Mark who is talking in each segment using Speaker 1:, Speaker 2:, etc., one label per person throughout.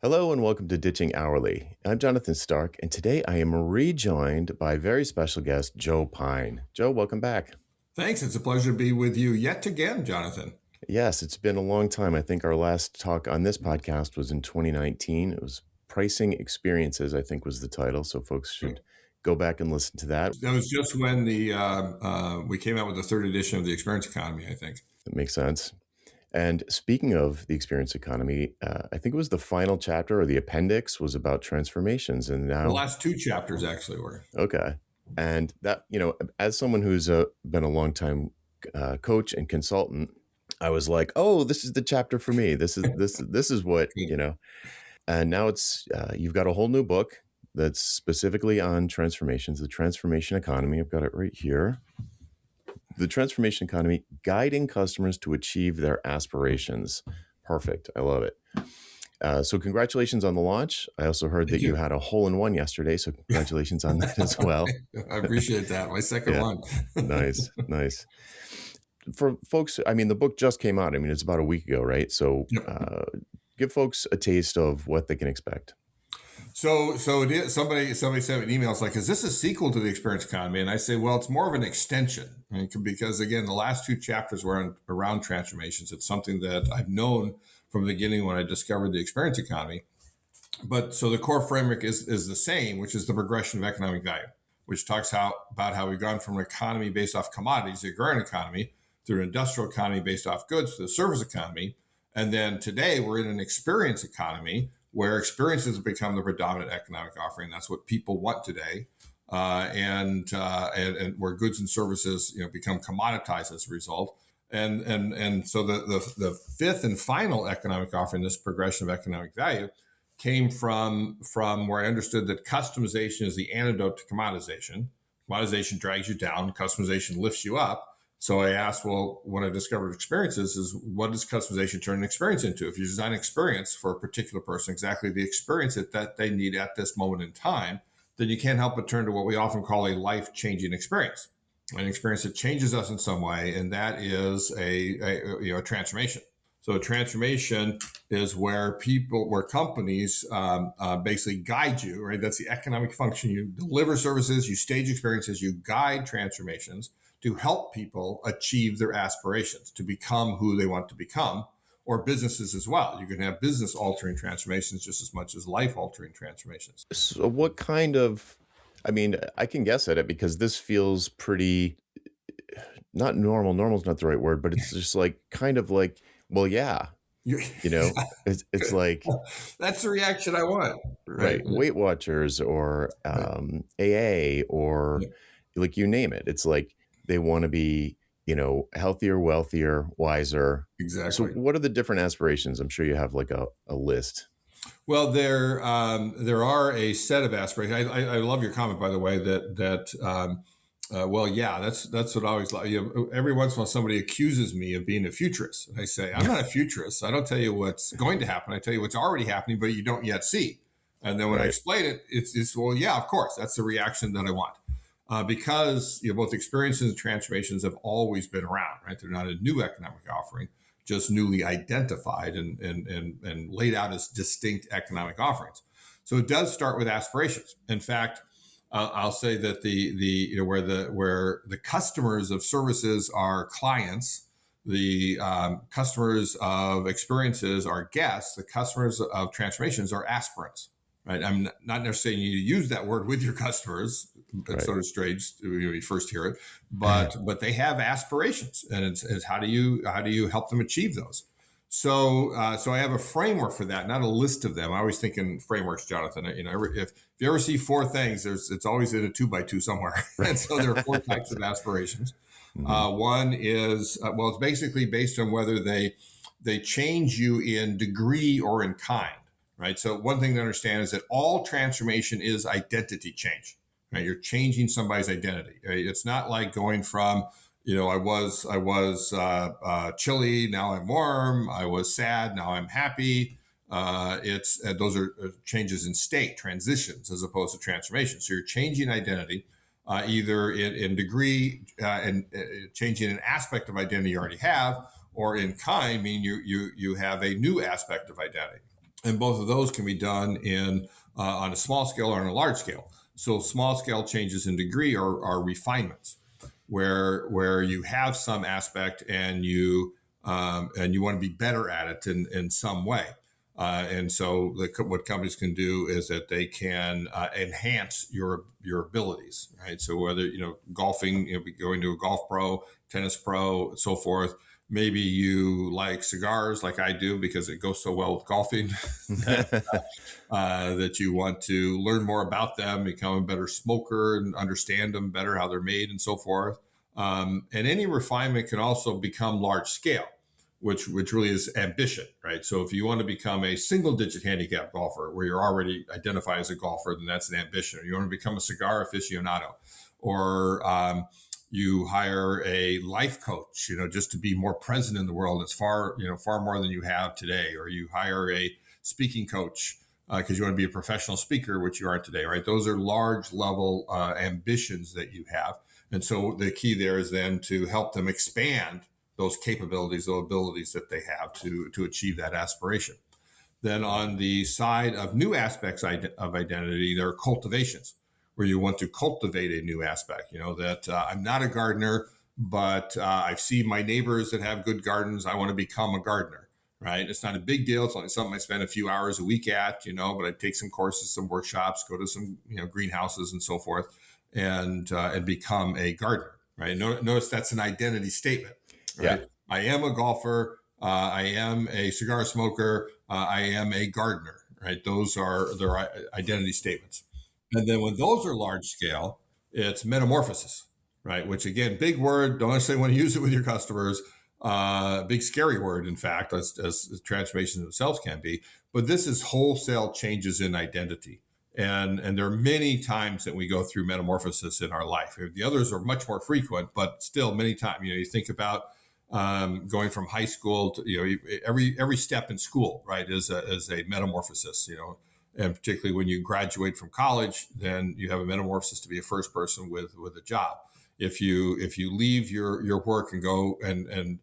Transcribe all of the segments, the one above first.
Speaker 1: Hello and welcome to Ditching Hourly. I'm Jonathan Stark, and today I am rejoined by very special guest Joe Pine. Joe, welcome back.
Speaker 2: Thanks. It's a pleasure to be with you yet again, Jonathan.
Speaker 1: Yes, it's been a long time. I think our last talk on this podcast was in 2019. It was Pricing Experiences, I think was the title, so folks should go back and listen to that.
Speaker 2: That was just when we came out with the third edition of the Experience Economy, I think.
Speaker 1: That makes sense. And speaking of the experience economy, I think it was the final chapter or the appendix was about transformations. And
Speaker 2: The
Speaker 1: now,
Speaker 2: last two chapters actually were.
Speaker 1: okay. And that, as someone who's been a longtime coach and consultant, I was like, oh, this is the chapter for me. This is what, and now it's, you've got a whole new book that's specifically on transformations, the transformation economy. I've got it right here. The transformation economy, guiding customers to achieve their aspirations. Perfect. I love it. So congratulations on the launch. I also heard that you had a hole-in-one yesterday, so congratulations on that as well.
Speaker 2: I appreciate that. My second one.
Speaker 1: Nice. For folks, the book just came out. It's about a week ago, right? So give folks a taste of what they can expect.
Speaker 2: So somebody sent me an email. It's like, is this a sequel to the Experience Economy? And I say, well, it's more of an extension, because again, the last two chapters were around transformations. It's something that I've known from the beginning when I discovered the Experience Economy. But so the core framework is the same, which is the progression of economic value, which talks about how we've gone from an economy based off commodities, the agrarian economy, through an industrial economy based off goods, to the service economy. And then today we're in an experience economy where experiences have become the predominant economic offering. That's what people want today. And where goods and services, become commoditized as a result. And so the fifth and final economic offering, this progression of economic value, came from where I understood that customization is the antidote to commoditization. Commoditization drags you down, customization lifts you up. So I asked, well, when I discovered experiences, is what does customization turn an experience into? If you design an experience for a particular person, exactly the experience that they need at this moment in time, then you can't help but turn to what we often call a life-changing experience, an experience that changes us in some way, and that is a transformation. So a transformation is where companies basically guide you, right? That's the economic function. You deliver services, you stage experiences, you guide transformations to help people achieve their aspirations, to become who they want to become, or businesses as well. You can have business-altering transformations just as much as life-altering transformations.
Speaker 1: So what kind of, I can guess at it because this feels pretty, not normal. Normal's not the right word, but it's just like, kind of like, well, yeah, it's like,
Speaker 2: that's the reaction I want.
Speaker 1: Right. Weight Watchers or AA or like you name it. It's like they want to be, healthier, wealthier, wiser.
Speaker 2: Exactly.
Speaker 1: So what are the different aspirations? I'm sure you have like a list.
Speaker 2: Well, there are a set of aspirations. I love your comment, by the way, that's what I always like. Every once in a while, somebody accuses me of being a futurist. And I say, I'm not a futurist. I don't tell you what's going to happen. I tell you what's already happening, but you don't yet see. And then when I explain it, it's well, yeah, of course, that's the reaction that I want. Because both experiences and transformations have always been around, right? They're not a new economic offering, just newly identified and laid out as distinct economic offerings. So it does start with aspirations. In fact, I'll say that where the customers of services are clients, the customers of experiences are guests, the customers of transformations are aspirants. Right. I'm not necessarily you use that word with your customers. It's sort of strange when you first hear it, but they have aspirations, and it's how do you help them achieve those? So I have a framework for that, not a list of them. I always think in frameworks, Jonathan. If you ever see four things, it's always in a 2x2 somewhere, and so there are four types of aspirations. Mm-hmm. One is it's basically based on whether they change you in degree or in kind. Right. So one thing to understand is that all transformation is identity change. Right. You're changing somebody's identity. Right? It's not like going from, I was chilly, now I'm warm. I was sad, now I'm happy. Those are changes in state, transitions, as opposed to transformation. So you're changing identity, either in degree and changing an aspect of identity you already have, or in kind, meaning you have a new aspect of identity. And both of those can be done in on a small scale or on a large scale. So small scale changes in degree are refinements, where you have some aspect and you want to be better at it in some way. And so what companies can do is that they can enhance your abilities, right? So whether, golfing, going to a golf pro, tennis pro, and so forth. Maybe you like cigars like I do because it goes so well with golfing that, that you want to learn more about them, become a better smoker and understand them better, how they're made and so forth. And any refinement can also become large scale, which really is ambition, right? So if you want to become a single digit handicap golfer where you're already identified as a golfer, then that's an ambition. Or you want to become a cigar aficionado, or you hire a life coach, just to be more present in the world. It's far more than you have today. Or you hire a speaking coach because you want to be a professional speaker, which you aren't today, right? Those are large level ambitions that you have. And so the key there is then to help them expand those capabilities, those abilities that they have to achieve that aspiration. Then on the side of new aspects of identity, there are cultivations, where you want to cultivate a new aspect. That I'm not a gardener, but I've seen my neighbors that have good gardens. I want to become a gardener, right? It's not a big deal. It's only something I spend a few hours a week at, but I take some courses, some workshops, go to some greenhouses and so forth, and become a gardener, right? Notice that's an identity statement, right?
Speaker 1: Yeah.
Speaker 2: I am a golfer. I am a cigar smoker. I am a gardener, right? Those are their identity statements. And then when those are large scale, it's metamorphosis, right? Which again, big word. Don't necessarily want to use it with your customers. Big scary word, in fact, as transformations themselves can be. But this is wholesale changes in identity. And there are many times that we go through metamorphosis in our life. The others are much more frequent, but still many times. You think about going from high school to every step in school, right, is a metamorphosis. And particularly when you graduate from college, then you have a metamorphosis to be a first person with a job. If you leave your work and go and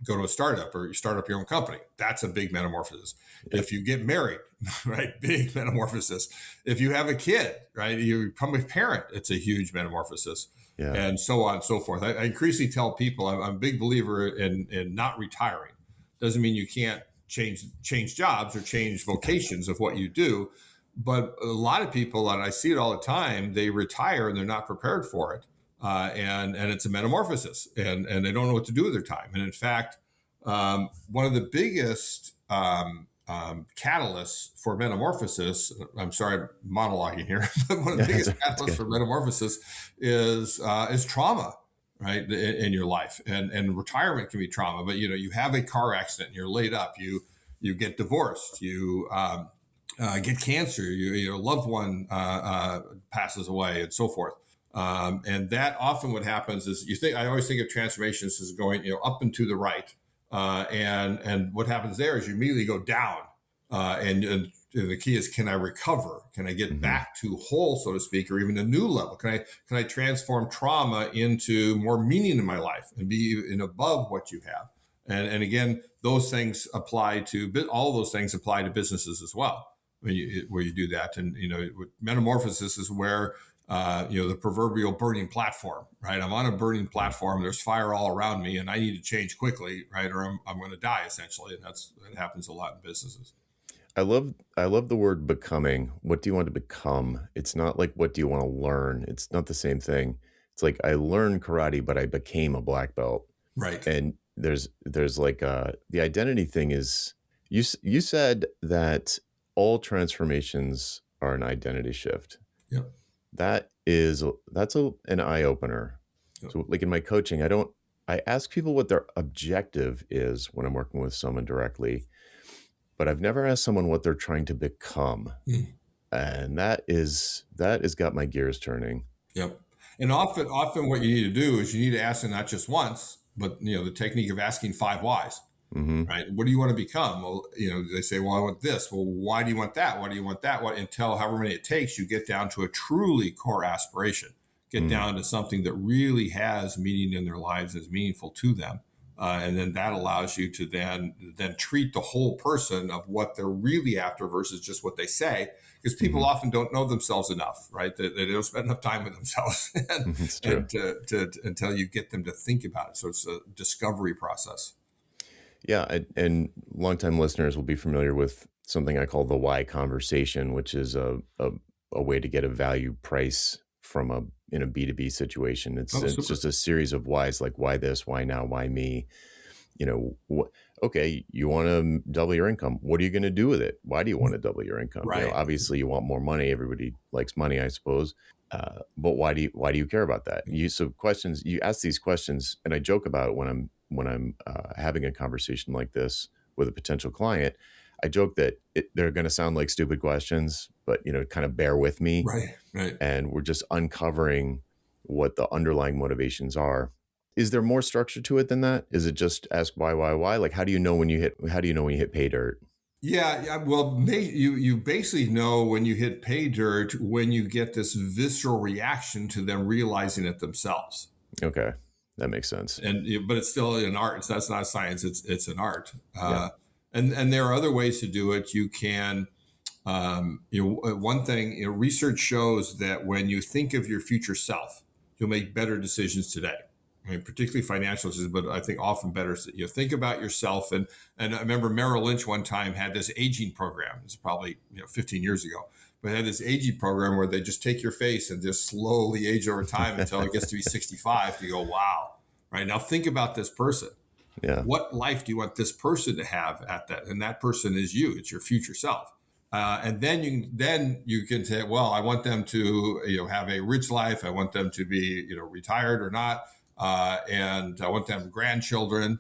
Speaker 2: go to a startup, or you start up your own company, that's a big metamorphosis. If you get married, right, big metamorphosis. If you have a kid, right, you become a parent, it's a huge metamorphosis.
Speaker 1: Yeah.
Speaker 2: And so on and so forth. I increasingly tell people I'm a big believer in not retiring. Doesn't mean you can't change jobs or change vocations of what you do. But a lot of people, and I see it all the time, they retire and they're not prepared for it. And it's a metamorphosis, and they don't know what to do with their time. And in fact, one of the biggest catalysts for metamorphosis, I'm sorry, I'm monologuing here, but one of the biggest catalysts for metamorphosis is trauma, right, in your life. And retirement can be trauma, but you have a car accident and you're laid up, you get divorced, you get cancer, your loved one passes away, and so forth. And that often what happens is I always think of transformations as going, up and to the right. And what happens there is you immediately go down. And the key is, can I recover? Can I get back to whole, so to speak, or even a new level? Can I transform trauma into more meaning in my life and be above what you have? And again, those things apply to all those things apply to businesses as well, where you do that. And metamorphosis is where the proverbial burning platform, right? I'm on a burning platform. There's fire all around me, and I need to change quickly, right? Or I'm going to die, essentially. And that happens a lot in businesses.
Speaker 1: I love the word becoming. What do you want to become? It's not like, what do you want to learn? It's not the same thing. It's like, I learned karate, but I became a black belt.
Speaker 2: Right.
Speaker 1: And there's like the identity thing is, you said that all transformations are an identity shift.
Speaker 2: Yep.
Speaker 1: That's an eye opener. Yep. So like in my coaching, I ask people what their objective is when I'm working with someone directly, but I've never asked someone what they're trying to become. And that has got my gears turning.
Speaker 2: Yep. And often what you need to do is you need to ask them not just once, but the technique of asking 5 whys. Right? What do you want to become? Well, they say, well, I want this. Well, why do you want that? Why do you want that? What, until however many it takes, you get down to a truly core aspiration, get down to something that really has meaning in their lives, is meaningful to them. And then that allows you to then treat the whole person of what they're really after versus just what they say, because people
Speaker 1: Hmm.
Speaker 2: often don't know themselves enough, right? They don't spend enough time with themselves,
Speaker 1: It's true.
Speaker 2: and until you get them to think about it. So it's a discovery process.
Speaker 1: Yeah, and longtime listeners will be familiar with something I call the why conversation, which is a way to get a value price from a in a B2B situation. It's
Speaker 2: Oh,
Speaker 1: it's
Speaker 2: super.
Speaker 1: just a series of whys, like why this, why now, why me. You know, okay, you want to double your income. What are you going to do with it? Why do you want to double your income?
Speaker 2: Right.
Speaker 1: Obviously you want more money. Everybody likes money, I suppose. But why do you care about that? So questions, you ask these questions, and I joke about it when I'm having a conversation like this with a potential client. I joke that they're going to sound like stupid questions, but kind of bear with me,
Speaker 2: Right. Right.
Speaker 1: and we're just uncovering what the underlying motivations are. Is there more structure to it than that? Is it just ask why? Like, how do you know when you hit pay dirt?
Speaker 2: Yeah, yeah. Well, you basically know when you hit pay dirt when you get this visceral reaction to them realizing it themselves.
Speaker 1: Okay, that makes sense.
Speaker 2: But it's still an art. That's not a science. It's an art.
Speaker 1: Yeah.
Speaker 2: And there are other ways to do it. You can, one thing, research shows that when you think of your future self, you'll make better decisions today. I mean, particularly financial decisions, but I think often better. Think about yourself, and I remember Merrill Lynch one time had this aging program. It's probably 15 years ago, but had this aging program where they just take your face and just slowly age over time until it gets to be 65. You go, wow, right now think about this person.
Speaker 1: Yeah.
Speaker 2: What life do you want this person to have at that? And that person is you. It's your future self. And then you can say, well, I want them to have a rich life. I want them to be retired or not, and I want them grandchildren,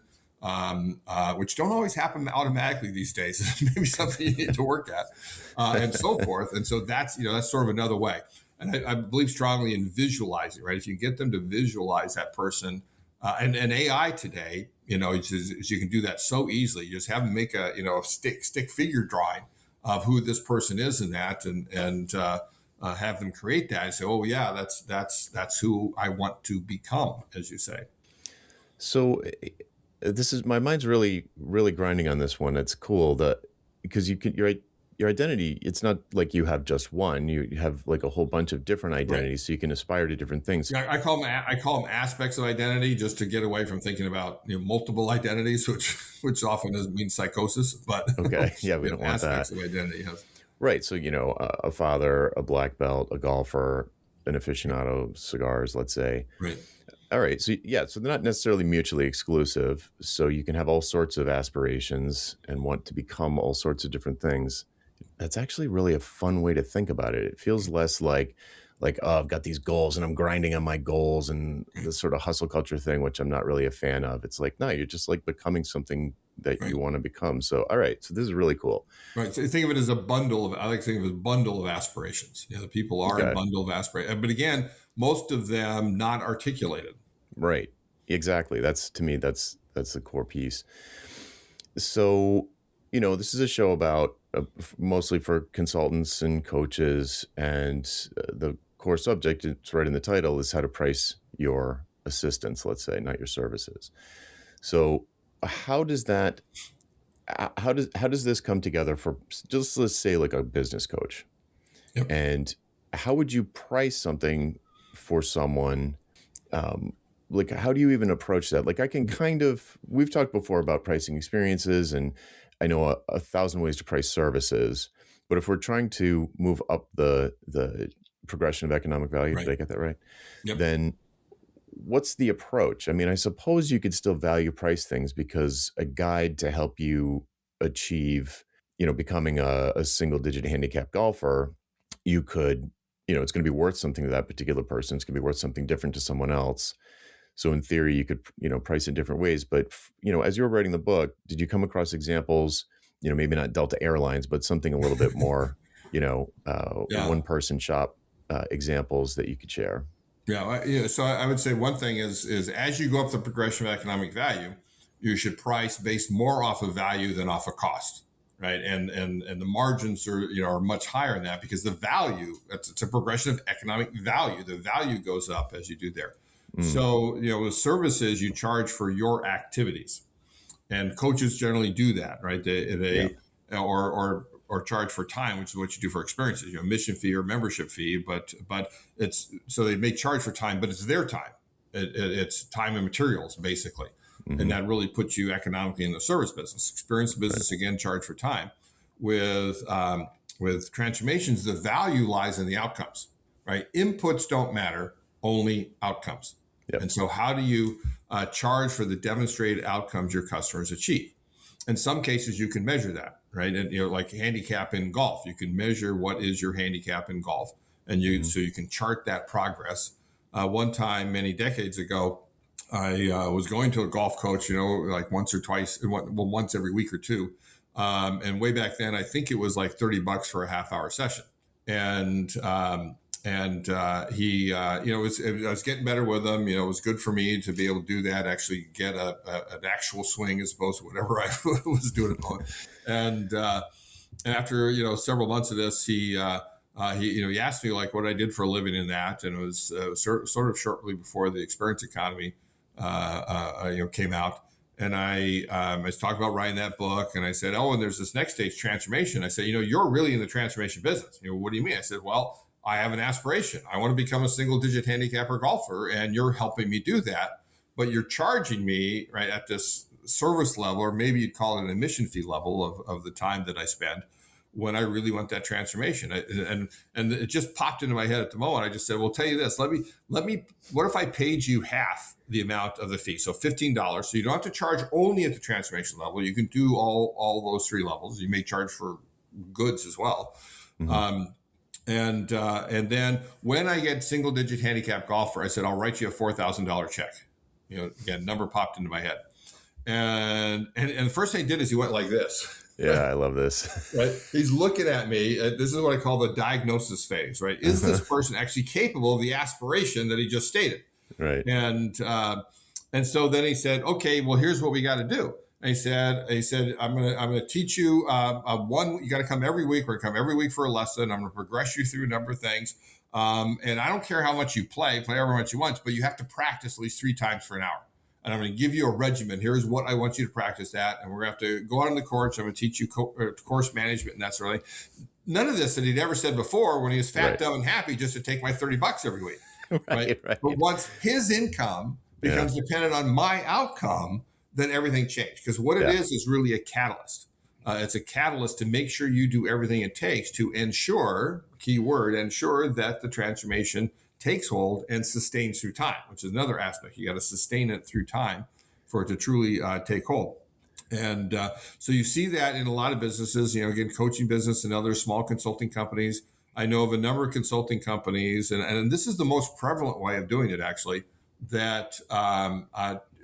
Speaker 2: which don't always happen automatically these days. Maybe something you need to work at, and so forth. And so that's sort of another way. And I believe strongly in visualizing. Right, if you get them to visualize that person, and AI today, you can do that so easily. You just have them make a stick figure drawing of who this person is in that, and have them create that and say, oh yeah, that's who I want to become, as you say.
Speaker 1: So this is my mind's really really grinding on this one. It's cool that because your identity. It's not like you have just one. You have like a whole bunch of different
Speaker 2: Right.
Speaker 1: identities, so you can aspire to different things.
Speaker 2: Yeah, I call them aspects of identity, just to get away from thinking about multiple identities, which often means psychosis. But
Speaker 1: Okay, yeah, we don't want that.
Speaker 2: aspects of identity. Yes.
Speaker 1: Right. So a father, a black belt, a golfer, an aficionado, cigars, let's say.
Speaker 2: Right.
Speaker 1: All right. So yeah, so they're not necessarily mutually exclusive. So you can have all sorts of aspirations and want to become all sorts of different things. That's actually really a fun way to think about it. It feels less like oh, I've got these goals and I'm grinding on my goals and this sort of hustle culture thing, which I'm not really a fan of. It's like, no, you're just like becoming something that
Speaker 2: Right.
Speaker 1: you want to become. So all right. So this is really cool.
Speaker 2: Right. So think of it as a bundle of. I like to think of it as a bundle of aspirations. The people are a
Speaker 1: Okay.
Speaker 2: bundle of aspirations, but again, most of them not articulated.
Speaker 1: Right. Exactly. That's to me, that's the core piece. So, this is a show about mostly for consultants and coaches, and the core subject, it's right in the title, is how to price your assistance, let's say, not your services. So, how does that how does this come together for just let's say like a business coach?
Speaker 2: Yep.
Speaker 1: And how would you price something for someone? Um, like, how do you even approach that? Like, I can we've talked before about pricing experiences, and I know a thousand ways to price services. But if we're trying to move up the progression of economic value, did
Speaker 2: Right.
Speaker 1: I get that right?
Speaker 2: Yep.
Speaker 1: Then what's the approach? I mean, I suppose you could still value price things because a guide to help you achieve, becoming a single digit handicap golfer, you could, it's going to be worth something to that particular person. It's going to be worth something different to someone else. So in theory, you could, price in different ways. But, as you were writing the book, did you come across examples, maybe not Delta Airlines, but something a little bit more,
Speaker 2: Yeah.
Speaker 1: one person shop examples that you could share?
Speaker 2: Yeah. So I would say one thing is as you go up the progression of economic value, you should price based more off of value than off of cost. Right. And the margins are much higher in that because the value, it's a progression of economic value. The value goes up as you do there.
Speaker 1: Mm.
Speaker 2: So, with services, you charge for your activities, and coaches generally do that, right?
Speaker 1: Yeah.
Speaker 2: They or charge for time, which is what you do for experiences, mission fee or membership fee. But it's so they may charge for time, but it's their time. It's time and materials basically, and
Speaker 1: Hmm.
Speaker 2: that really puts you economically in the service business. Experience
Speaker 1: Right.
Speaker 2: business again, charge for time. With transformations, the value lies in the outcomes, right? Inputs don't matter, only outcomes.
Speaker 1: Yep.
Speaker 2: And so, how do you charge for the demonstrated outcomes your customers achieve? In some cases, you can measure that, right? And like handicap in golf, you can measure what is your handicap in golf, and
Speaker 1: Hmm.
Speaker 2: so you can chart that progress. One time, many decades ago, I was going to a golf coach, like once or twice, well, once every week or two. And way back then, I think it was like $30 for a half-hour session. And he, I was getting better with him. It was good for me to be able to do that, actually get an actual swing as opposed to whatever I was doing at the moment. And after several months of this, he asked me like what I did for a living in that, and it was sort of shortly before the experience economy came out. And I was talking about writing that book, and I said, "Oh, and there's this next stage transformation." I said, "You're really in the transformation business. What do you mean?" I said, "Well, I have an aspiration. I want to become a single-digit handicapper golfer, and you're helping me do that. But you're charging me right at this service level, or maybe you'd call it an admission fee level of the time that I spend." When I really want that transformation, and it just popped into my head at the moment. I just said, "Well, tell you this. Let me. What if I paid you half the amount of the fee, so $15? So you don't have to charge only at the transformation level. You can do all those three levels. You may charge for goods as well."
Speaker 1: Hmm.
Speaker 2: And then when I get single digit handicap golfer, I said, "I'll write you a $4,000 check." Again, number popped into my head, and the first thing he did is he went like this.
Speaker 1: Yeah, I love this.
Speaker 2: Right? He's looking at me. This is what I call the diagnosis phase, right? Is this person actually capable of the aspiration that he just stated?
Speaker 1: Right.
Speaker 2: And so then he said, "Okay, well, here's what we got to do." And he said, I'm gonna teach you one. You got to come every week. We're gonna come every week for a lesson. I'm gonna progress you through a number of things. And I don't care how much you play however much you want, but you have to practice at least 3 times for an hour. And I'm going to give you a regimen. Here's what I want you to practice at. And we're going to have to go out on the course. I'm going to teach you course management and that sort of thing. None of this that he'd ever said before when he was fat,
Speaker 1: Right.
Speaker 2: dumb, and happy just to take my $30 every week.
Speaker 1: Right.
Speaker 2: Right. But once his income becomes dependent on my outcome, then everything changed. Because what it is really a catalyst. It's a catalyst to make sure you do everything it takes to ensure, keyword, ensure that the transformation takes hold and sustains through time, which is another aspect. You got to sustain it through time for it to truly take hold. And so you see that in a lot of businesses, again, coaching business and other small consulting companies. I know of a number of consulting companies, and this is the most prevalent way of doing it, actually, that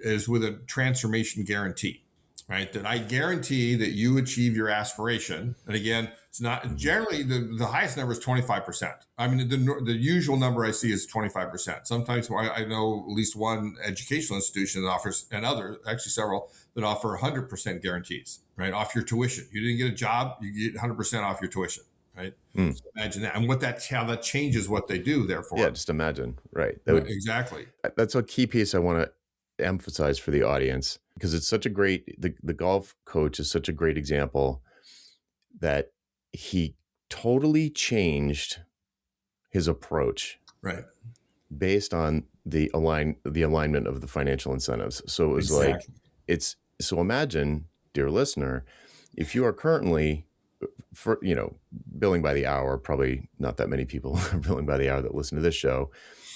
Speaker 2: is with a transformation guarantee. Right, that I guarantee that you achieve your aspiration. And again, it's not generally the highest number is 25%. I mean, the usual number I see is 25%. Sometimes I know at least one educational institution that offers, and others, actually several, that offer 100% guarantees, right, off your tuition. You didn't get a job, you get 100% off your tuition, right?
Speaker 1: Mm.
Speaker 2: So imagine that, and how that changes what they do. Therefore,
Speaker 1: Yeah, just imagine. Right.
Speaker 2: exactly.
Speaker 1: That's a key piece I want to emphasize for the audience, because it's such a great, the golf coach is such a great example that he totally changed his approach,
Speaker 2: right,
Speaker 1: based on the alignment of the financial incentives. So it was
Speaker 2: exactly.
Speaker 1: so imagine, dear listener, if you are currently billing by the hour. Probably not that many people are billing by the hour that listen to this show,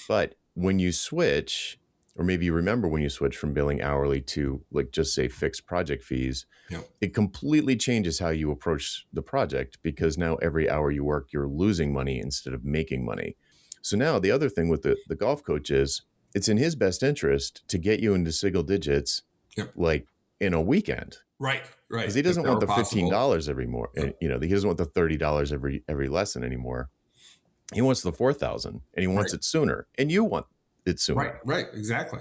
Speaker 1: but when you switch, or maybe you remember when you switch from billing hourly to, like, just say fixed project fees, it completely changes how you approach the project, because now every hour you work, you're losing money instead of making money. So now the other thing with the golf coach is, it's in his best interest to get you into single digits, like in a weekend.
Speaker 2: Right.
Speaker 1: Because he doesn't want the $15 every more.
Speaker 2: Yep.
Speaker 1: He doesn't want the $30 every lesson anymore. He wants the $4,000, and he wants it sooner, and you want it sooner.
Speaker 2: Right, exactly.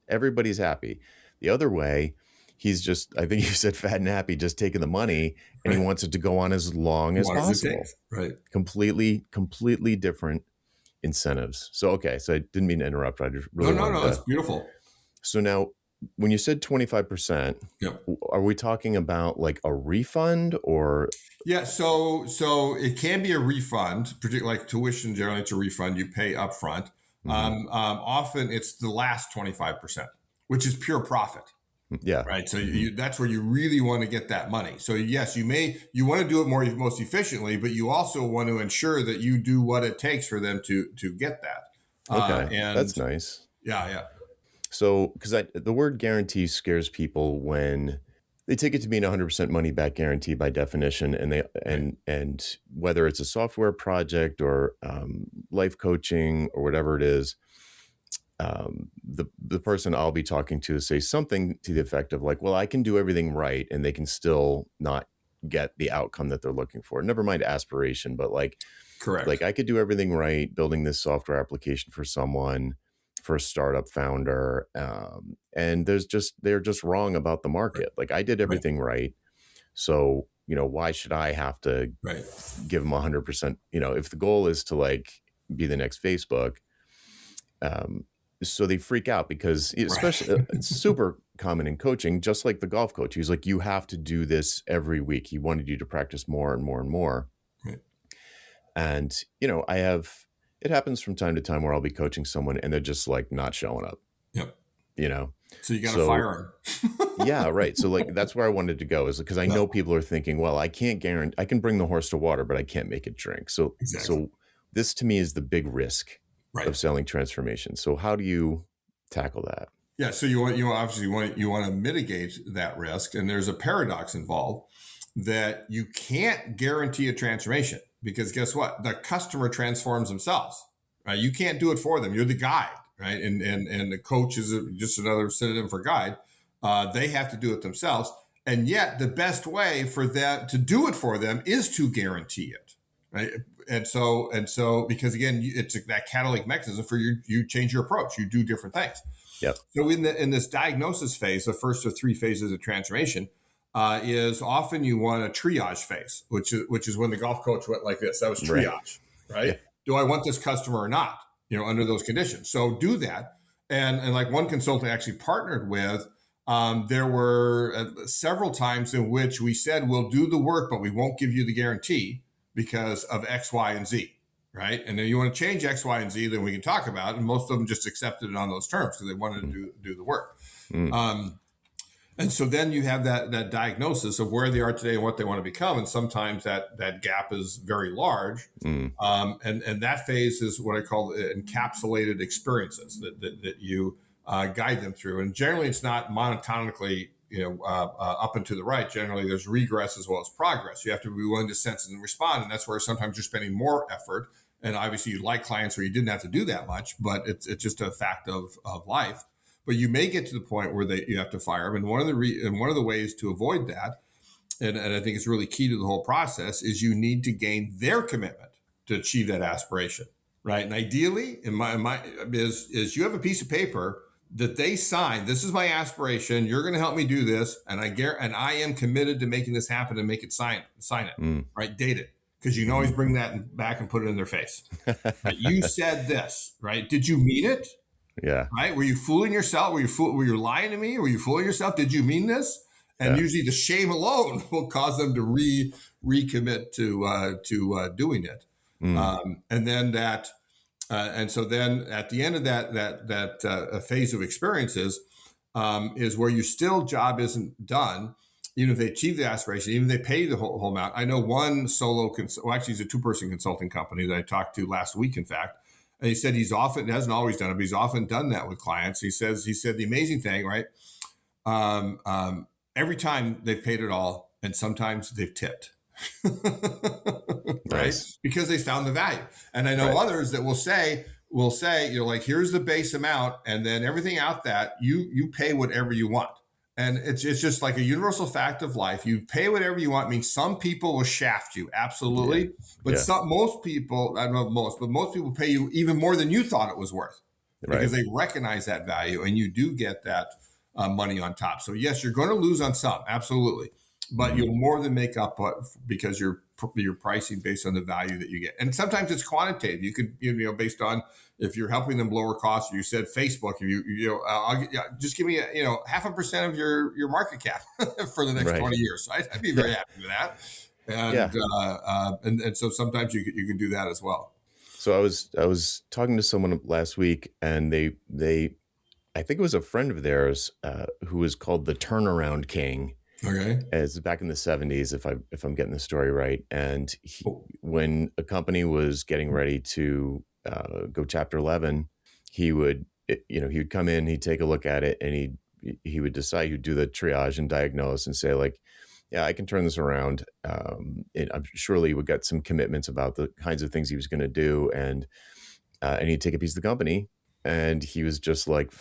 Speaker 1: Everybody's happy. The other way, he's just, I think you said fat and happy, just taking the money, and he wants it to go on as long as possible.
Speaker 2: Right.
Speaker 1: Completely different incentives. So, okay. So I didn't mean to interrupt. I just
Speaker 2: No,
Speaker 1: really
Speaker 2: no,
Speaker 1: wanted
Speaker 2: no. It's
Speaker 1: to.
Speaker 2: beautiful.
Speaker 1: So now when you said 25%,
Speaker 2: Yep.
Speaker 1: are we talking about like a refund or?
Speaker 2: Yeah, so it can be a refund, particularly like tuition. Generally, it's a refund you pay upfront.
Speaker 1: Mhm.
Speaker 2: Often, it's the last 25%, which is pure profit,
Speaker 1: Yeah.
Speaker 2: right? So
Speaker 1: Mhm.
Speaker 2: that's where you really want to get that money. So yes, you want to do it most efficiently, but you also want to ensure that you do what it takes for them to get that.
Speaker 1: Okay.
Speaker 2: And
Speaker 1: That's nice.
Speaker 2: yeah, yeah,
Speaker 1: So, because the word guarantee scares people when they take it to mean 100% money back guarantee by definition, and they
Speaker 2: right,
Speaker 1: and whether it's a software project or life coaching or whatever it is, the person I'll be talking to say something to the effect of like, "Well, I can do everything right, and they can still not get the outcome that they're looking for. Never mind aspiration, but like
Speaker 2: correct,
Speaker 1: I could do everything right building this software application for someone, for a startup founder, and they're just wrong about the
Speaker 2: right,
Speaker 1: market. Like I did
Speaker 2: right,
Speaker 1: everything right, so why should I have to
Speaker 2: right,
Speaker 1: give them 100%? If the goal is to like be the next Facebook, um, so they freak out because
Speaker 2: right,
Speaker 1: especially it's super common in coaching, just like the golf coach. He's like, you have to do this every week. He wanted you to practice more and more and more.
Speaker 2: right.
Speaker 1: And, it happens from time to time where I'll be coaching someone and they're just like not showing up,
Speaker 2: Yep.
Speaker 1: you know?
Speaker 2: So you got to
Speaker 1: So,
Speaker 2: fire
Speaker 1: yeah,
Speaker 2: them.
Speaker 1: right. So, like, that's where I wanted to go is because I
Speaker 2: Yep.
Speaker 1: know people are thinking, well, I can't guarantee I can bring the horse to water, but I can't make it drink. So,
Speaker 2: Exactly.
Speaker 1: so this to me is the big risk
Speaker 2: Right.
Speaker 1: of selling transformation. So, how do you tackle that?
Speaker 2: Yeah, so you want to mitigate that risk, and there's a paradox involved that you can't guarantee a transformation because guess what? The customer transforms themselves. Right? You can't do it for them. You're the guide, right? And the coach is just another synonym for guide. They have to do it themselves, and yet the best way for them to do it for them is to guarantee it, right? And so because again, it's that catalytic mechanism for you change your approach. You do different things.
Speaker 1: Yep.
Speaker 2: So in this diagnosis phase, the first of three phases of transformation is often you want a triage phase, which is when the golf coach went like this. That was
Speaker 1: Right.
Speaker 2: triage, right?
Speaker 1: Yeah.
Speaker 2: Do I want this customer or not? Under those conditions. So do that. And like one consultant I actually partnered with, there were several times in which we said we'll do the work, but we won't give you the guarantee because of X, Y, and Z. Right. And then you want to change X, Y, and Z, then we can talk about it. And most of them just accepted it on those terms because they wanted to do the work.
Speaker 1: Mm.
Speaker 2: And so then you have that diagnosis of where they are today and what they want to become. And sometimes that gap is very large.
Speaker 1: Mm.
Speaker 2: And that phase is what I call encapsulated experiences that you guide them through. And generally, it's not monotonically up and to the right. Generally, there's regress as well as progress. You have to be willing to sense and respond. And that's where sometimes you're spending more effort. And obviously, you like clients where you didn't have to do that much, but it's just a fact of life. But you may get to the point where you have to fire them. And one of the ways to avoid that, and I think it's really key to the whole process, is you need to gain their commitment to achieve that aspiration, right? And ideally, in my is you have a piece of paper that they sign. This is my aspiration. You're going to help me do this, and I am committed to making this happen and make it sign it,
Speaker 1: Mm.
Speaker 2: right? Date it, because you can always bring that back and put it in their face. Right? You said this, right? Did you mean it?
Speaker 1: Yeah.
Speaker 2: Right? Were you fooling yourself? Were you lying to me? Were you fooling yourself? Did you mean this? And
Speaker 1: Yeah.
Speaker 2: usually the shame alone will cause them to recommit to doing it.
Speaker 1: Mm.
Speaker 2: And then and so then at the end of that phase of experiences is where your still job isn't done. Even if they achieve the aspiration, even if they pay the whole amount. I know one actually, it's a two-person consulting company that I talked to last week, in fact. And he said hasn't always done it, but he's often done that with clients. He said the amazing thing, right? Every time they've paid it all, and sometimes they've tipped, right?
Speaker 1: Nice.
Speaker 2: Because they found the value. And I know
Speaker 1: Right.
Speaker 2: others that will say, like, here's the base amount, and then everything out that you pay whatever you want. And it's just like a universal fact of life. You pay whatever you want. I mean, some people will shaft you, absolutely.
Speaker 1: Yeah.
Speaker 2: But
Speaker 1: Yeah.
Speaker 2: most people, I don't know most, but most people pay you even more than you thought it was worth because
Speaker 1: Right.
Speaker 2: they recognize that value, and you do get that money on top. So yes, you're going to lose on some, absolutely. But
Speaker 1: Mhm.
Speaker 2: you'll more than make up because you're your pricing based on the value that you get. And sometimes it's quantitative. You could, based on if you're helping them lower costs. You said Facebook, if just give me 0.5% of your market cap for the next
Speaker 1: Right.
Speaker 2: 20 years. So I'd be very happy with that.
Speaker 1: Yeah.
Speaker 2: And so sometimes you can do that as well.
Speaker 1: So I was talking to someone last week, and they I think it was a friend of theirs who was called the Turnaround King.
Speaker 2: Okay.
Speaker 1: As back in the 70s, if I'm getting the story right. And when a company was getting ready to go Chapter 11, he would come in, he'd take a look at it, and he would decide, he'd do the triage and diagnose and say, like, yeah, I can turn this around. I'm surely he would get some commitments about the kinds of things he was going to do, and he'd take a piece of the company, and he was just like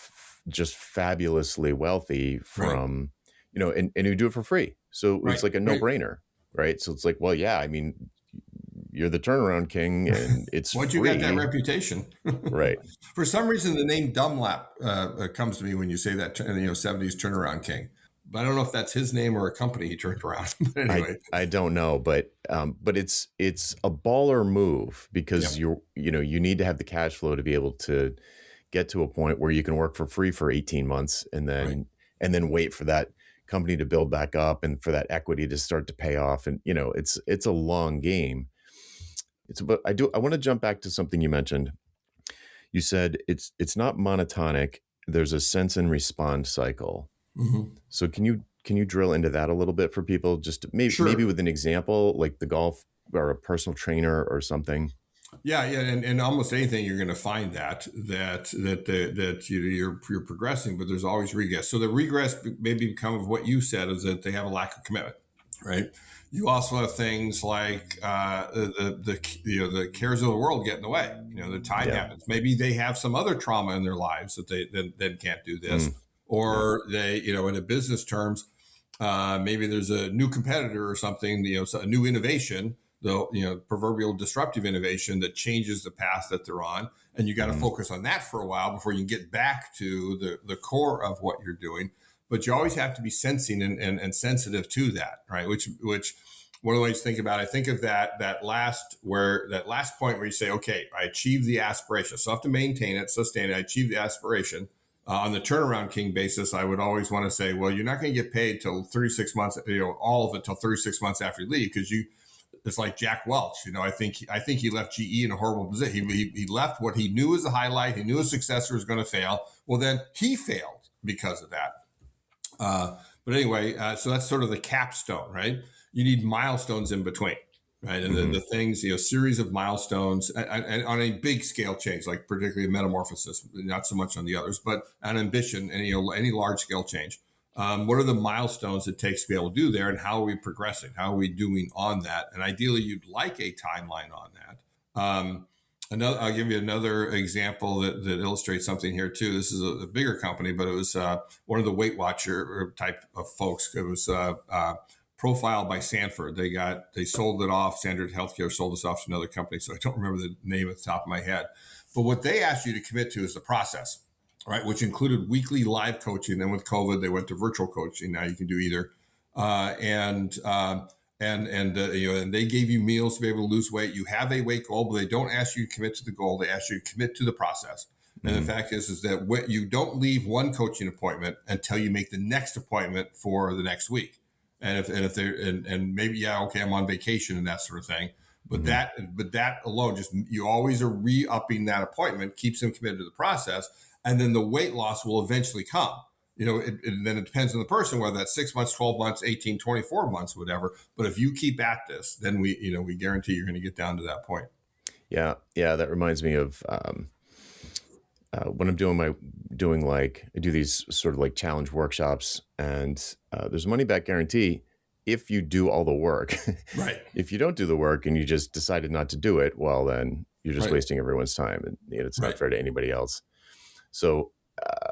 Speaker 1: just fabulously wealthy from, and he would do it for free. So it's like a no-brainer, right? So it's like, well, yeah, I mean, you're the turnaround king, and it's
Speaker 2: once
Speaker 1: free.
Speaker 2: You got that reputation,
Speaker 1: right?
Speaker 2: For some reason, the name Dunlap comes to me when you say that, 70s turnaround king. But I don't know if that's his name or a company he turned around. But anyway,
Speaker 1: I don't know, but it's a baller move, because you need to have the cash flow to be able to get to a point where you can work for free for 18 months and then wait for that company to build back up and for that equity to start to pay off. And it's a long game. But I want to jump back to something you mentioned. You said it's not monotonic. There's a sense and respond cycle.
Speaker 2: Mm-hmm.
Speaker 1: So can you drill into that a little bit for people? Just maybe with an example, like the golf or a personal trainer or something.
Speaker 2: Yeah, and almost anything you're going to find that you're progressing, but there's always regress. So the regress maybe become of what you said is that they have a lack of commitment, right? You also have things like the cares of the world get in the way. The time happens. Maybe they have some other trauma in their lives that they then can't do this, or they in a business terms, maybe there's a new competitor or something, a new innovation. The proverbial disruptive innovation that changes the path that they're on, and you got to focus on that for a while before you can get back to the core of what you're doing. But you always have to be sensing and sensitive to that, right? Which one of the ways to think about it, I think of that last point where you say, okay, I achieved the aspiration, so I have to maintain it, sustain it. I achieved the aspiration. On the turnaround king basis, I would always want to say, well, you're not going to get paid till 36 months, all of it till 36 months after you leave, because it's like Jack Welch. I think he left GE in a horrible position. He left what he knew was the highlight. He knew his successor was going to fail. Well, then he failed because of that. But anyway, so that's sort of the capstone, right? You need milestones in between, right? And the things, series of milestones and on a big scale change, like particularly metamorphosis, not so much on the others, but an ambition and any large scale change. What are the milestones it takes to be able to do there, and how are we progressing? How are we doing on that? And ideally, you'd like a timeline on that. I'll give you another example that illustrates something here too. This is a bigger company, but it was one of the Weight Watcher type of folks. It was profiled by Sanford. They sold it off. Standard Healthcare sold this off to another company, so I don't remember the name at the top of my head. But what they asked you to commit to is the process, right? Which included weekly live coaching. Then with COVID, they went to virtual coaching. Now you can do either. And they gave you meals to be able to lose weight. You have a weight goal, but they don't ask you to commit to the goal. They ask you to commit to the process. And the fact is that you don't leave one coaching appointment until you make the next appointment for the next week. And if they're and maybe I'm on vacation and that sort of thing. But that alone, just you always are re-upping that appointment, keeps them committed to the process, and then the weight loss will eventually come. Then it depends on the person, whether that's 6 months, 12 months, 18, 24 months, whatever. But if you keep at this, then we guarantee you're going to get down to that point.
Speaker 1: Yeah. That reminds me of when I'm I do these sort of like challenge workshops, and there's a money back guarantee if you do all the work.
Speaker 2: Right.
Speaker 1: If you don't do the work and you just decided not to do it, well, then you're just wasting everyone's time, and it's not fair to anybody else. So.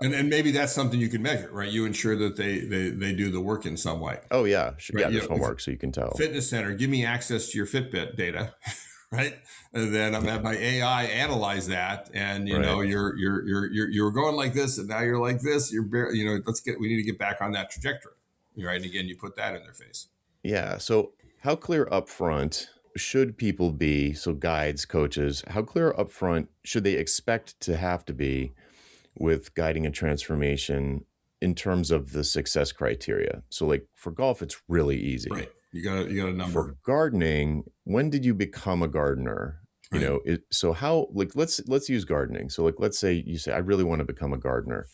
Speaker 2: And maybe that's something you can measure, right? You ensure that they do the work in some way.
Speaker 1: Oh yeah, sure. Right? Yeah, there's homework, so you can tell.
Speaker 2: Fitness center, give me access to your Fitbit data, right? And then I'm gonna have my AI analyze that, and you're going like this, and now you're like this. We need to get back on that trajectory, right? And again, you put that in their face.
Speaker 1: Yeah. So how clear up front should people be, so guides, coaches, how clear upfront should they expect to have to be with guiding a transformation in terms of the success criteria? So like for golf, it's really easy.
Speaker 2: Right. You got a
Speaker 1: For
Speaker 2: number.
Speaker 1: gardening, when did you become a gardener?
Speaker 2: Right.
Speaker 1: So how, like, let's use gardening. So like, let's say you say, I really want to become a gardener.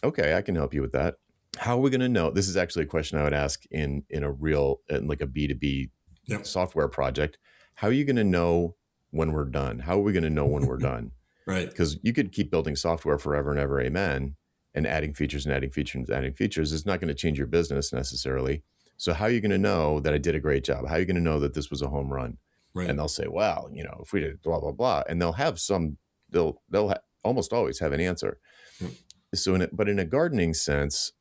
Speaker 1: Okay, I can help you with that. How are we going to know? This is actually a question I would ask in like a B2B
Speaker 2: Yep.
Speaker 1: software project. How are you going to know when we're done? How are we going to know when we're done?
Speaker 2: Right.
Speaker 1: Because you could keep building software forever and ever, amen, and adding features and adding features and adding features. It's not going to change your business necessarily. So how are you going to know that I did a great job? How are you going to know that this was a home run?
Speaker 2: Right.
Speaker 1: And they'll say, well, if we did blah, blah, blah. And they'll have almost always have an answer.
Speaker 2: Yep.
Speaker 1: So in a gardening sense,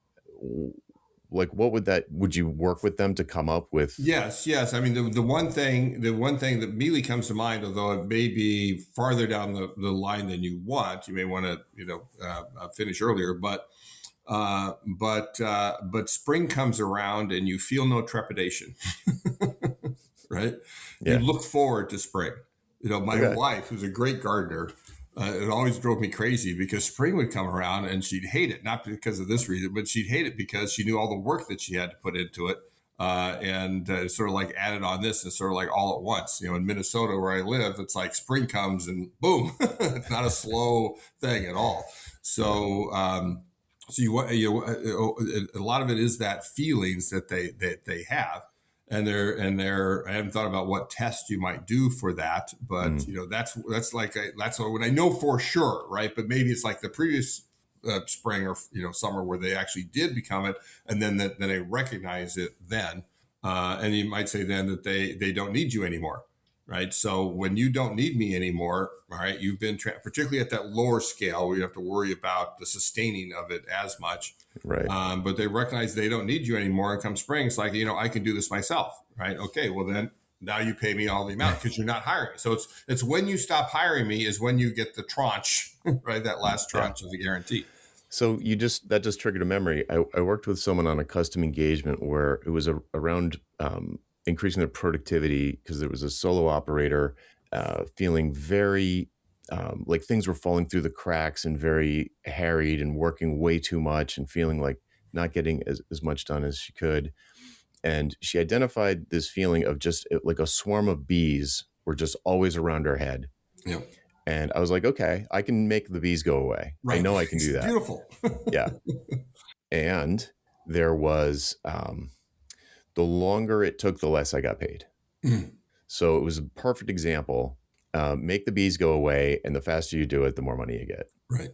Speaker 1: like would you work with them to come up with?
Speaker 2: Yes. I mean, the one thing that immediately comes to mind, although it may be farther down the line than you want, you may want to, finish earlier, but spring comes around and you feel no trepidation, right?
Speaker 1: Yeah.
Speaker 2: You look forward to spring. My wife, who's a great gardener, it always drove me crazy because spring would come around and she'd hate it, not because of this reason, but she'd hate it because she knew all the work that she had to put into it. And sort of like added on this and sort of like all at once. In Minnesota where I live, it's like spring comes and boom, it's not a slow thing at all. So, a lot of it is that feelings that they have. And I haven't thought about what test you might do for that, but that's when I know for sure, right? But maybe it's like the previous spring or summer where they actually did become it, and then they recognize it then, and you might say then that they don't need you anymore, right? So when you don't need me anymore, all right, you've been particularly at that lower scale where you have to worry about the sustaining of it as much.
Speaker 1: Right.
Speaker 2: But they recognize they don't need you anymore. And come spring, it's like, I can do this myself, right? Okay, well then now you pay me all the amount because you're not hiring me. So it's when you stop hiring me is when you get the tranche, right? That last tranche of the guarantee.
Speaker 1: So that just triggered a memory. I worked with someone on a custom engagement where it was around increasing their productivity because there was a solo operator feeling very like things were falling through the cracks and very harried and working way too much and feeling like not getting as much done as she could. And she identified this feeling of just like a swarm of bees were just always around her head.
Speaker 2: Yeah.
Speaker 1: And I was like, okay, I can make the bees go away. Right. I know I can do that.
Speaker 2: Beautiful.
Speaker 1: Yeah. And there was, the longer it took, the less I got paid.
Speaker 2: Mm.
Speaker 1: So it was a perfect example. Make the bees go away, and the faster you do it, the more money you get.
Speaker 2: Right.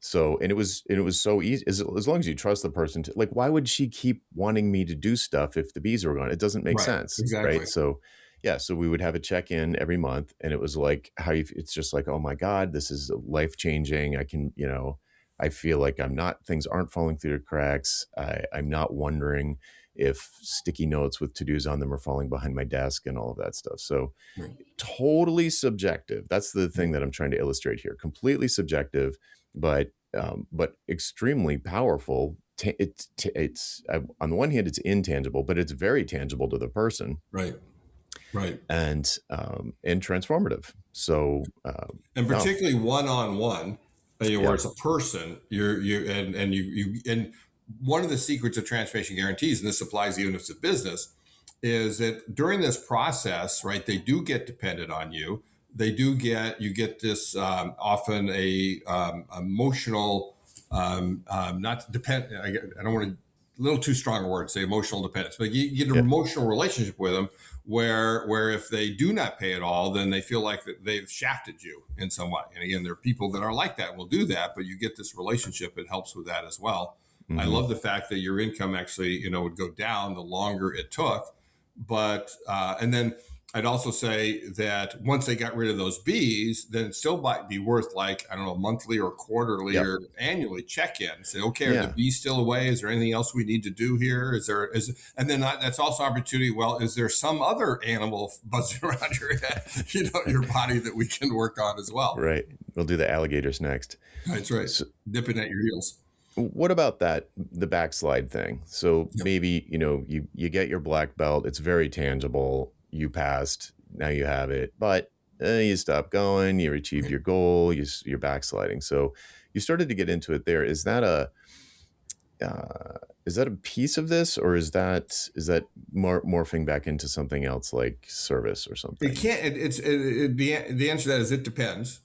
Speaker 1: So, and it was so easy as long as you trust the person to, like, why would she keep wanting me to do stuff if the bees are gone? It doesn't make sense.
Speaker 2: Exactly.
Speaker 1: Right. So yeah. So we would have a check-in every month, and it was like it's just like, oh my God, this is life-changing. I can, I feel like things aren't falling through the cracks. I'm not wondering if sticky notes with to-dos on them are falling behind my desk and all of that stuff. So totally subjective. That's the thing that I'm trying to illustrate here. Completely subjective, but extremely powerful. It's on the one hand, it's intangible, but it's very tangible to the person.
Speaker 2: Right.
Speaker 1: And transformative. So,
Speaker 2: and particularly one-on-one, where it's a person, and one of the secrets of transformation guarantees, and this applies even if it's a business, is that during this process, right, they do get dependent on you. You get this often a emotional, not depend. I don't want to, a little too strong a word, say emotional dependence, but you get an emotional relationship with them where if they do not pay at all, then they feel like that they've shafted you in some way. And again, there are people that are like that and will do that, but you get this relationship. It helps with that as well. Mm-hmm. I love the fact that your income actually, would go down the longer it took. But, and then I'd also say that once they got rid of those bees, then it still might be worth monthly or quarterly or annually check in. Say, okay, are the bees still away? Is there anything else we need to do here? And then that's also opportunity. Well, is there some other animal buzzing around your head, your body that we can work on as well?
Speaker 1: Right. We'll do the alligators next.
Speaker 2: That's right. So, dipping at your heels.
Speaker 1: What about the backslide thing? So maybe, you get your black belt. It's very tangible. you passed, now you have it, but you stop going, you achieved your goal, you're backsliding. So you started to get into it there. Is that a piece of this, or is that morphing back into something else like service or
Speaker 2: It
Speaker 1: something?
Speaker 2: can't. The answer to that is it depends.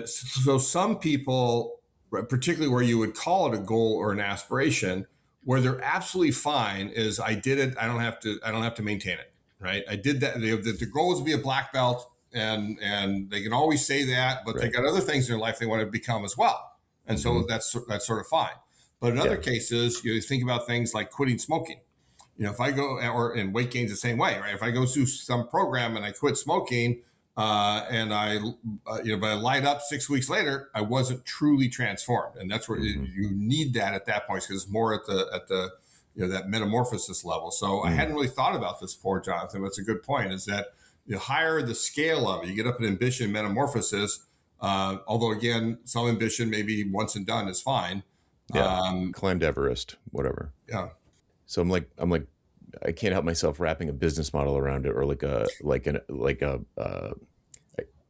Speaker 2: So some people, right, particularly where you would call it a goal or an aspiration, where they're absolutely fine is I did it. I don't have to maintain it. Right. I did that. The goal is to be a black belt, and they can always say that, but they
Speaker 1: Right.
Speaker 2: got other things in their life they want to become as well, and
Speaker 1: Hmm.
Speaker 2: so that's sort of fine. But in other
Speaker 1: Yeah.
Speaker 2: cases, you think about things like quitting smoking. If I go, or in weight gain's the same way, right? If I go through some program and I quit smoking, and but I light up 6 weeks later, I wasn't truly transformed, and that's where
Speaker 1: Hmm.
Speaker 2: you need that at that point, because it's more at the that metamorphosis level. So I
Speaker 1: Mm.
Speaker 2: hadn't really thought about this before, Jonathan. But it's a good point. Is that the higher the scale of it, you get up in ambition metamorphosis. Although again, some ambition maybe once and done is fine.
Speaker 1: Yeah.
Speaker 2: Um,
Speaker 1: Climbed Everest, whatever.
Speaker 2: yeah,
Speaker 1: So I'm like, I can't help myself wrapping a business model around it, or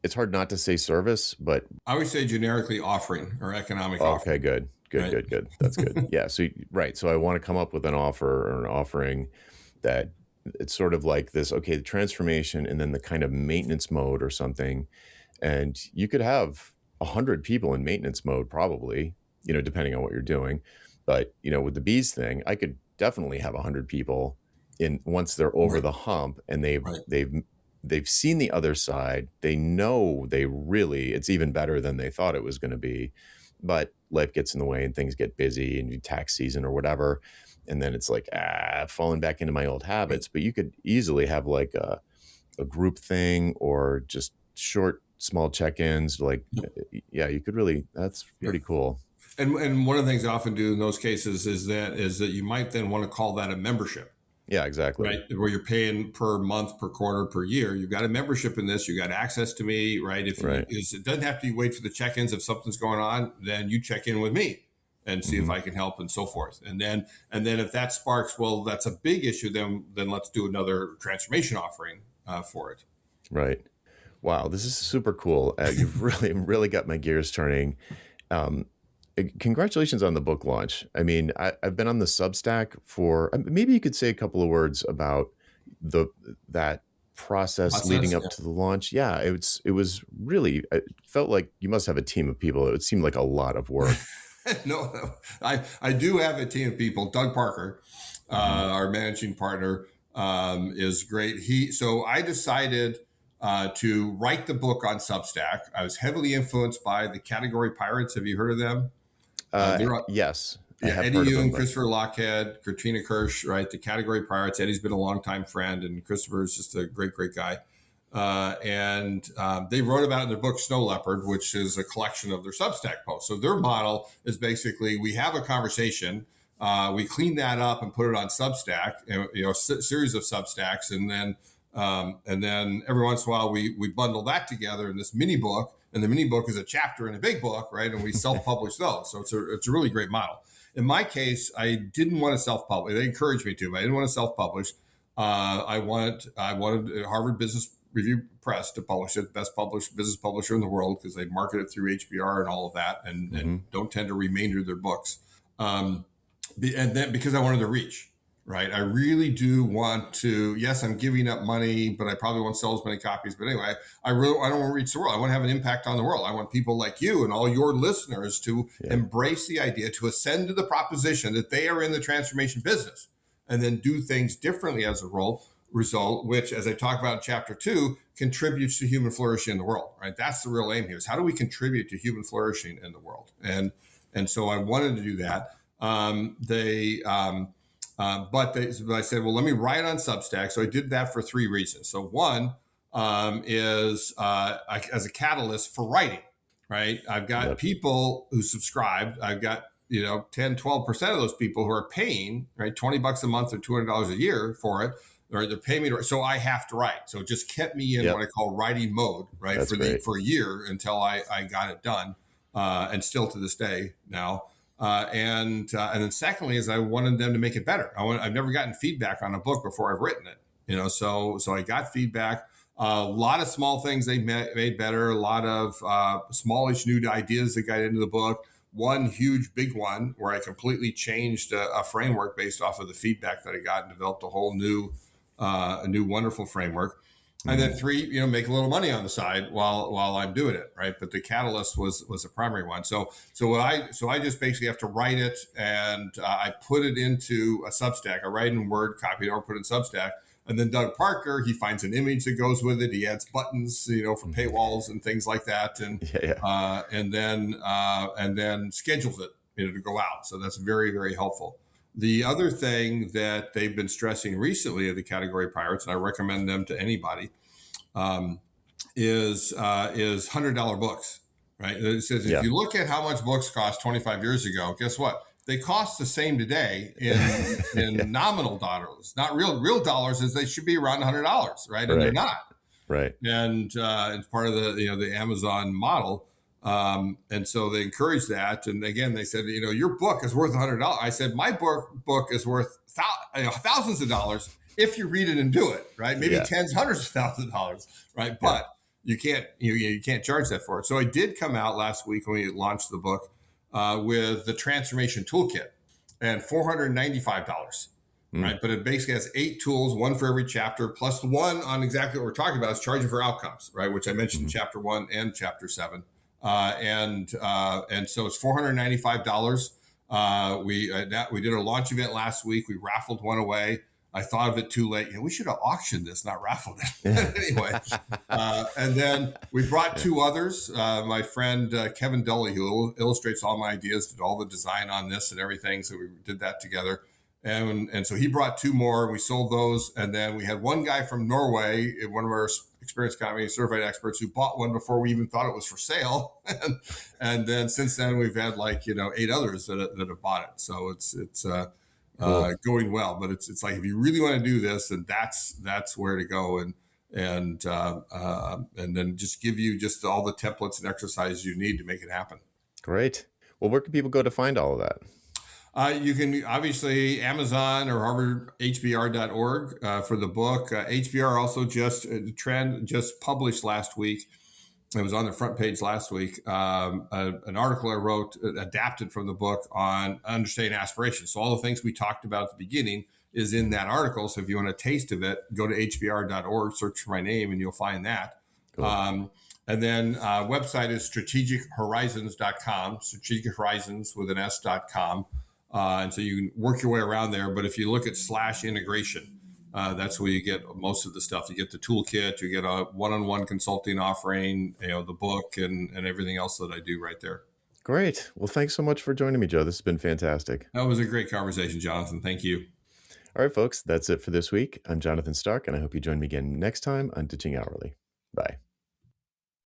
Speaker 1: it's hard not to say service, but
Speaker 2: I would say generically offering or economic
Speaker 1: okay,
Speaker 2: offering,
Speaker 1: good, good,
Speaker 2: right?
Speaker 1: good, good. That's good. Yeah. So right. So I want to come up with an offer or an offering that it's sort of like this. Okay, the transformation, and then the kind of maintenance mode or something, and you could have 100 people in maintenance mode, probably, depending on what you're doing. But with the bees thing, I could definitely have 100 people in once they're over
Speaker 2: Right,
Speaker 1: the hump, and they've
Speaker 2: right.
Speaker 1: they've they've seen the other side. They know it's even better than they thought it was going to be, but life gets in the way and things get busy and tax season or whatever. And then it's like, falling back into my old
Speaker 2: Right.
Speaker 1: habits. But you could easily have like a group thing, or just short, small check-ins. Like,
Speaker 2: Yep.
Speaker 1: yeah, you could really, that's
Speaker 2: Yep.
Speaker 1: pretty cool.
Speaker 2: And one of the things I often do in those cases is that you might then want to call that a membership,
Speaker 1: Yeah, exactly.
Speaker 2: right? Where you're paying per month, per quarter, per year. You've got a membership in this. You got access to me, right? If you
Speaker 1: Right.
Speaker 2: is it doesn't have to be wait for the check-ins. If something's going on, then you check in with me and see if
Speaker 1: Hmm.
Speaker 2: I can help and so forth. And then if that sparks, well, that's a big issue. Then let's do another transformation offering for it.
Speaker 1: Right. Wow, this is super cool. You've really, really got my gears turning. Um, Congratulations on the book launch. I mean, I've been on the Substack for, maybe you could say a couple of words about the that process leading
Speaker 2: Process.
Speaker 1: up to the launch. Yeah, it was really, it felt like you must have a team of people. It seemed like a lot of work.
Speaker 2: No, I do have a team of people. Doug Parker,
Speaker 1: Hmm.
Speaker 2: our managing partner, is great. So I decided to write the book on Substack. I was heavily influenced by the Category Pirates. Have you heard of them? They're
Speaker 1: Yes, I
Speaker 2: Yeah,
Speaker 1: have
Speaker 2: Eddie
Speaker 1: heard of them,
Speaker 2: Yoon,
Speaker 1: but
Speaker 2: Christopher Lochhead, Katrina Kirsch, right? The Category Pirates. Eddie's been a longtime friend, and Christopher is just a great, great guy. And they wrote about it in their book Snow Leopard, which is a collection of their Substack posts. So their model is basically we have a conversation, we clean that up and put it on Substack, series of Substacks, and then every once in a while we bundle that together in this mini book, and the mini book is a chapter in a big book, right? And we self publish those. So it's a really great model. In my case, I didn't want to self publish. They encouraged me to, but I didn't want to self publish. I wanted Harvard Business Review Press to publish it, best published business publisher in the world, because they market it through HBR and all of that, and
Speaker 1: hmm.
Speaker 2: don't tend to remainder their books. Um, and then because I wanted to reach, right? I really do want to. Yes, I'm giving up money, but I probably won't sell as many copies. But anyway, I don't want to reach the world. I want to have an impact on the world. I want people like you and all your listeners to
Speaker 1: Yeah,
Speaker 2: embrace the idea, to ascend to the proposition that they are in the transformation business, and then do things differently as a result, which, as I talk about in chapter 2, contributes to human flourishing in the world. Right? That's the real aim here: is how do we contribute to human flourishing in the world? And so I wanted to do that. But I said, well, let me write on Substack. So I did that for 3 reasons. So one is as a catalyst for writing, right? I've got
Speaker 1: yep,
Speaker 2: people who subscribed. I've got 10, 12% of those people who are paying, right, $20 a month or $200 a year for it, or they're paying me so I have to write. So it just kept me in what
Speaker 1: yep.
Speaker 2: I call writing mode, right,
Speaker 1: That's great.
Speaker 2: for a year until I got it done, and still to this day now. And then secondly is I wanted them to make it better. I've never gotten feedback on a book before I've written it. So I got feedback. A lot of small things they made better. A lot of smallish new ideas that got into the book. One huge big one where I completely changed a framework based off of the feedback that I got and developed a new wonderful framework. And then three, make a little money on the side while I'm doing it, right? But the catalyst was the primary one. So I just basically have to write it, and I put it into a Substack. I write in Word, copy it over, put it in Substack. And then Doug Parker, he finds an image that goes with it. He adds buttons, for paywalls and things like that, and then schedules it, to go out. So that's very, very helpful. The other thing that they've been stressing recently are the category pirates, and I recommend them to anybody, is $100 books, right? It says if you look at how much books cost 25 years ago, guess what? They cost the same today in nominal dollars, not real dollars, as they should be around $100, right? And they're not,
Speaker 1: right?
Speaker 2: And it's part of the Amazon model. And so they encourage that. And again, they said, your book is worth $100. I said, my book is worth thousands of dollars if you read it and do it, right? Maybe tens, hundreds of thousands of dollars, right? But you can't charge that for it. So I did come out last week when we launched the book with the Transformation Toolkit and $495. Right. But it basically has 8 tools, one for every chapter, plus the one on exactly what we're talking about is charging for outcomes, right? Which I mentioned in chapter 1 and chapter 7. And so it's $495. We did a launch event last week. We raffled one away. I thought of it too late. We should have auctioned this, not raffled it. Anyway, and then we brought 2 others. My friend Kevin Dully, who illustrates all my ideas, did all the design on this and everything. So we did that together. And so he brought 2 more. We sold those. And then we had one guy from Norway, one of our experienced economy certified experts, who bought one before we even thought it was for sale. And then since then, we've had 8 others that have bought it. So it's cool. Going well. But it's like, if you really want to do this, then that's where to go. And then just give you just all the templates and exercises you need to make it happen.
Speaker 1: Great. Well, where can people go to find all of that?
Speaker 2: You can obviously Amazon or harvardhbr.org for the book. HBR also just published last week. It was on the front page last week. An article I wrote adapted from the book on understanding aspirations. So all the things we talked about at the beginning is in that article. So if you want a taste of it, go to hbr.org, search for my name, and you'll find that. Cool. And then website is strategichorizons.com, strategic horizons with an s.com. And so you can work your way around there. But if you look at /integration, that's where you get most of the stuff. You get the toolkit, you get a one-on-one consulting offering, the book and everything else that I do right there.
Speaker 1: Great. Well, thanks so much for joining me, Joe. This has been fantastic.
Speaker 2: That was a great conversation, Jonathan. Thank you.
Speaker 1: All right, folks, that's it for this week. I'm Jonathan Stark, and I hope you join me again next time on Ditching Hourly. Bye.